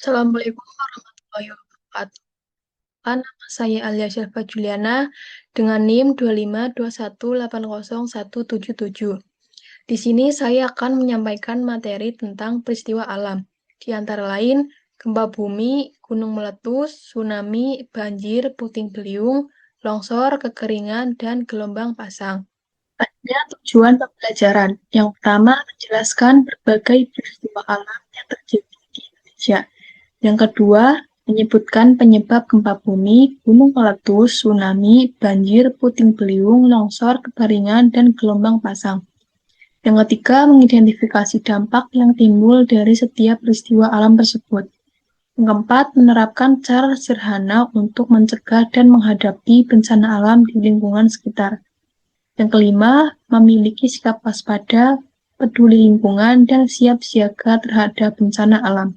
Assalamualaikum warahmatullahi wabarakatuh. Nama saya Alia Syalfa Juliana dengan NIM 252180177. Di sini saya akan menyampaikan materi tentang peristiwa alam, di antara lain gempa bumi, gunung meletus, tsunami, banjir, puting beliung, longsor, kekeringan, dan gelombang pasang. Ada tujuan pembelajaran. Yang pertama, menjelaskan berbagai peristiwa alam yang terjadi di Indonesia. Yang kedua, menyebutkan penyebab gempa bumi, gunung meletus, tsunami, banjir, puting beliung, longsor, kekeringan, dan gelombang pasang. Yang ketiga, mengidentifikasi dampak yang timbul dari setiap peristiwa alam tersebut. Yang keempat, menerapkan cara sederhana untuk mencegah dan menghadapi bencana alam di lingkungan sekitar. Yang kelima, memiliki sikap waspada, peduli lingkungan, dan siap siaga terhadap bencana alam.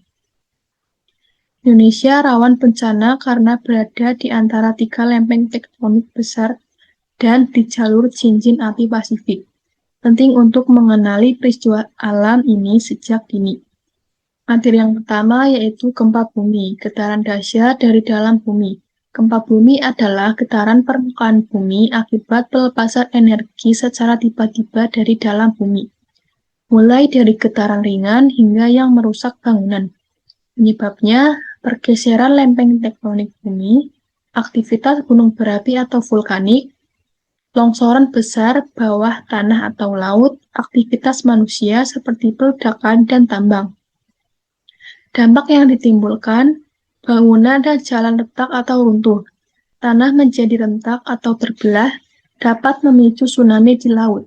Indonesia rawan bencana karena berada di antara 3 lempeng tektonik besar dan di jalur cincin api Pasifik. Penting untuk mengenali peristiwa alam ini sejak dini. Materi yang pertama yaitu gempa bumi, getaran dahsyat dari dalam bumi. Gempa bumi adalah getaran permukaan bumi akibat pelepasan energi secara tiba-tiba dari dalam bumi, mulai dari getaran ringan hingga yang merusak bangunan. Penyebabnya, pergeseran lempeng tektonik bumi, aktivitas gunung berapi atau vulkanik, longsoran besar bawah tanah atau laut, aktivitas manusia seperti peledakan dan tambang. Dampak yang ditimbulkan, bangunan dan jalan retak atau runtuh, tanah menjadi rentak atau terbelah, dapat memicu tsunami di laut,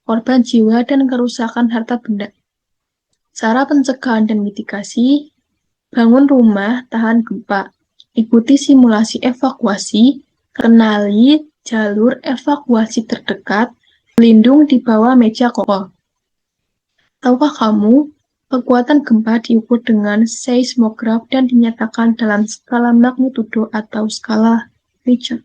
korban jiwa dan kerusakan harta benda. Cara pencegahan dan mitigasi, bangun rumah tahan gempa, ikuti simulasi evakuasi, kenali jalur evakuasi terdekat, berlindung di bawah meja kokoh. Tahukah kamu, kekuatan gempa diukur dengan seismograf dan dinyatakan dalam skala magnitudo atau skala Richter.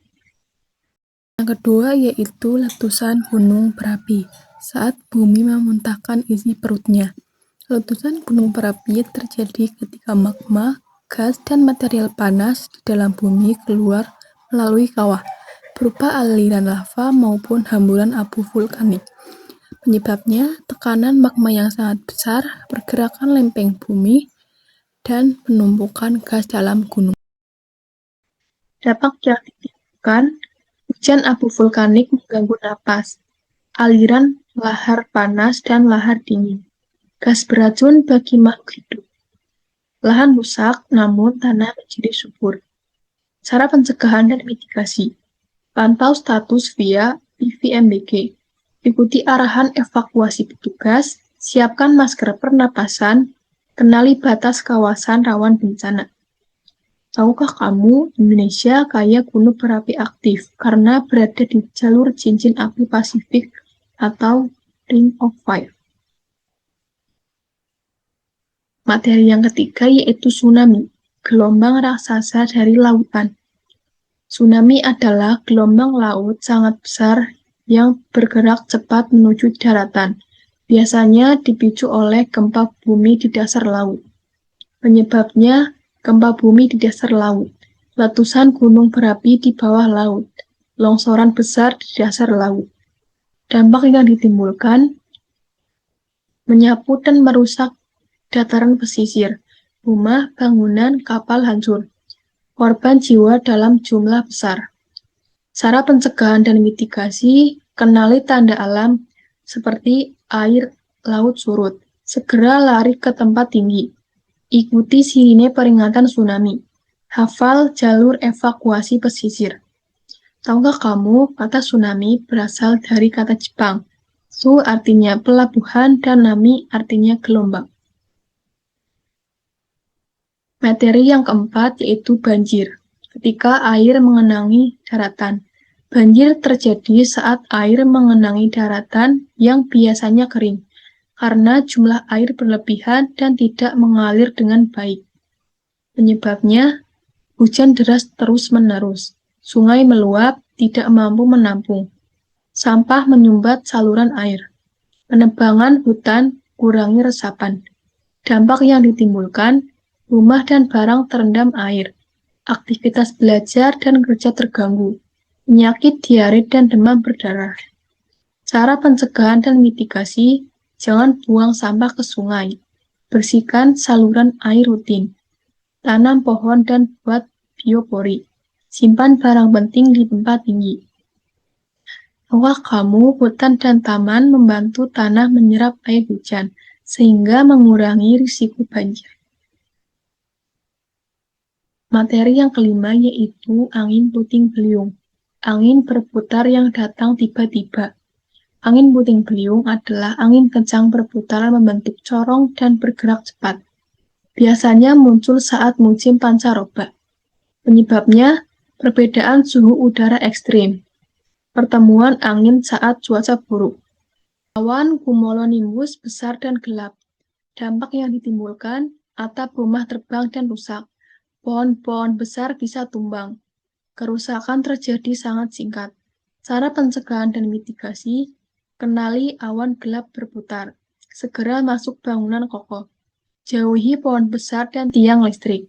Yang kedua yaitu letusan gunung berapi saat bumi memuntahkan isi perutnya. Letusan gunung berapi terjadi ketika magma, gas, dan material panas di dalam bumi keluar melalui kawah, berupa aliran lava maupun hamburan abu vulkanik. Penyebabnya tekanan magma yang sangat besar, pergerakan lempeng bumi, dan penumpukan gas dalam gunung. Dampak yang ditimbulkan, hujan abu vulkanik mengganggu napas, aliran lahar panas dan lahar dingin, gas beracun bagi makhluk hidup. Lahan rusak, namun tanah menjadi subur. Cara pencegahan dan mitigasi. Pantau status via PVMBG. Ikuti arahan evakuasi petugas, siapkan masker pernapasan, kenali batas kawasan rawan bencana. Tahukah kamu, Indonesia kaya gunung berapi aktif karena berada di jalur cincin api Pasifik atau Ring of Fire. Materi yang ketiga yaitu tsunami, gelombang raksasa dari lautan. Tsunami adalah gelombang laut sangat besar yang bergerak cepat menuju daratan, biasanya dipicu oleh gempa bumi di dasar laut. Penyebabnya, gempa bumi di dasar laut, letusan gunung berapi di bawah laut, longsoran besar di dasar laut. Dampak yang ditimbulkan, menyapu dan merusak dataran pesisir, rumah, bangunan, kapal hancur, korban jiwa dalam jumlah besar. Cara pencegahan dan mitigasi, kenali tanda alam seperti air laut surut, segera lari ke tempat tinggi, ikuti sirine peringatan tsunami, hafal jalur evakuasi pesisir. Tahukah kamu, kata tsunami berasal dari kata Jepang. Su artinya pelabuhan dan nami artinya gelombang. Materi yang keempat yaitu banjir. Ketika air mengenangi daratan. Banjir terjadi saat air mengenangi daratan yang biasanya kering, karena jumlah air berlebihan dan tidak mengalir dengan baik. Penyebabnya, hujan deras terus-menerus, sungai meluap, tidak mampu menampung, sampah menyumbat saluran air, penebangan hutan kurangi resapan. Dampak yang ditimbulkan, Rumah dan barang terendam air. Aktivitas belajar dan kerja terganggu. Penyakit diare dan demam berdarah. Cara pencegahan dan mitigasi, jangan buang sampah ke sungai. Bersihkan saluran air rutin. Tanam pohon dan buat biopori. Simpan barang penting di tempat tinggi. Tahukah kamu, hutan dan taman membantu tanah menyerap air hujan, sehingga mengurangi risiko banjir. Materi yang kelima yaitu angin puting beliung. Angin berputar yang datang tiba-tiba. Angin puting beliung adalah angin kencang berputar membentuk corong dan bergerak cepat. Biasanya muncul saat musim pancaroba. Penyebabnya, perbedaan suhu udara ekstrim. Pertemuan angin saat cuaca buruk. Awan cumulonimbus besar dan gelap. Dampak yang ditimbulkan, atap rumah terbang dan rusak. Pohon-pohon besar bisa tumbang. Kerusakan terjadi sangat singkat. Cara pencegahan dan mitigasi, kenali awan gelap berputar. Segera masuk bangunan kokoh. Jauhi pohon besar dan tiang listrik.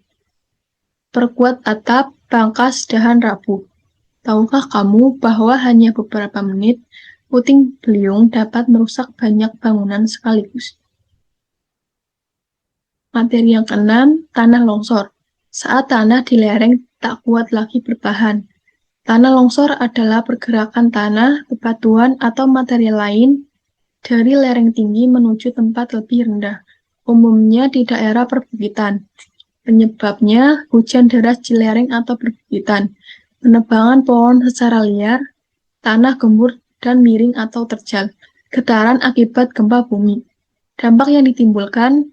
Perkuat atap, pangkas dahan rapuh. Tahukah kamu bahwa hanya beberapa menit puting beliung dapat merusak banyak bangunan sekaligus? Materi yang keenam, tanah longsor. Saat tanah di lereng tak kuat lagi bertahan. Tanah longsor adalah pergerakan tanah, bebatuan, atau material lain dari lereng tinggi menuju tempat lebih rendah, umumnya di daerah perbukitan. Penyebabnya hujan deras di lereng atau perbukitan, penebangan pohon secara liar, tanah gembur dan miring atau terjal, getaran akibat gempa bumi. Dampak yang ditimbulkan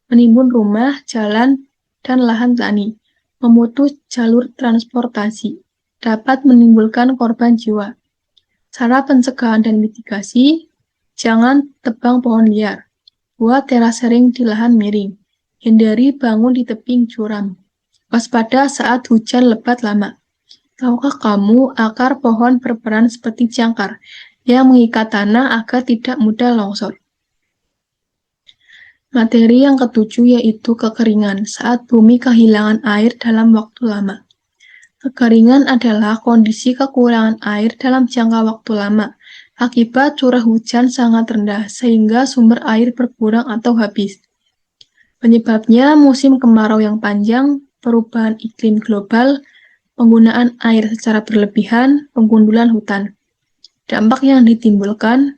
menimbun rumah, jalan, dan lahan tani, memutus jalur transportasi, dapat menimbulkan korban jiwa. Cara pencegahan dan mitigasi, jangan tebang pohon liar, buat terasering di lahan miring, hindari bangun di tebing curam, waspada saat hujan lebat lama. Tahukah kamu akar pohon berperan seperti jangkar yang mengikat tanah agar tidak mudah longsor? Materi yang ketujuh yaitu kekeringan saat bumi kehilangan air dalam waktu lama. Kekeringan adalah kondisi kekurangan air dalam jangka waktu lama akibat curah hujan sangat rendah sehingga sumber air berkurang atau habis. Penyebabnya musim kemarau yang panjang, perubahan iklim global, penggunaan air secara berlebihan, penggundulan hutan. Dampak yang ditimbulkan,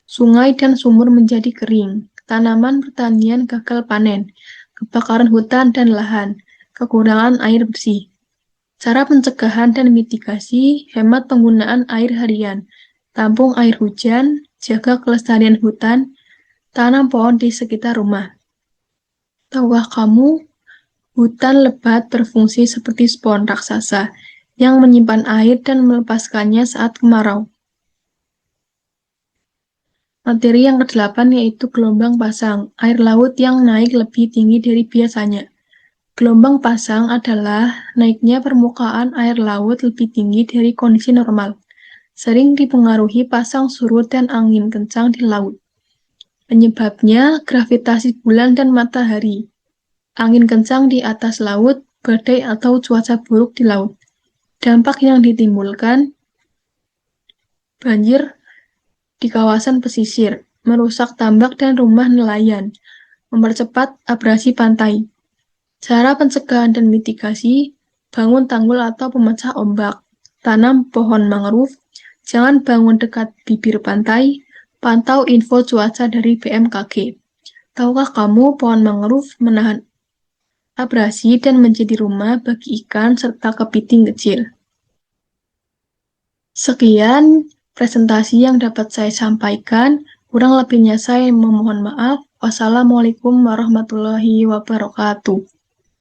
sungai dan sumur menjadi kering, tanaman pertanian gagal panen, kebakaran hutan dan lahan, kekurangan air bersih. Cara pencegahan dan mitigasi, hemat penggunaan air harian, tampung air hujan, jaga kelestarian hutan, tanam pohon di sekitar rumah. Tahukah kamu, hutan lebat berfungsi seperti spons raksasa yang menyimpan air dan melepaskannya saat kemarau. Materi yang kedelapan yaitu gelombang pasang, air laut yang naik lebih tinggi dari biasanya. Gelombang pasang adalah naiknya permukaan air laut lebih tinggi dari kondisi normal, sering dipengaruhi pasang surut dan angin kencang di laut. Penyebabnya gravitasi bulan dan matahari, angin kencang di atas laut, badai atau cuaca buruk di laut. Dampak yang ditimbulkan, banjir di kawasan pesisir, merusak tambak dan rumah nelayan, mempercepat abrasi pantai. Cara pencegahan dan mitigasi, bangun tanggul atau pemecah ombak, tanam pohon mangrove, jangan bangun dekat bibir pantai, pantau info cuaca dari BMKG. Tahukah kamu pohon mangrove menahan abrasi dan menjadi rumah bagi ikan serta kepiting kecil. Sekian presentasi yang dapat saya sampaikan, kurang lebihnya saya memohon maaf. Wassalamualaikum warahmatullahi wabarakatuh.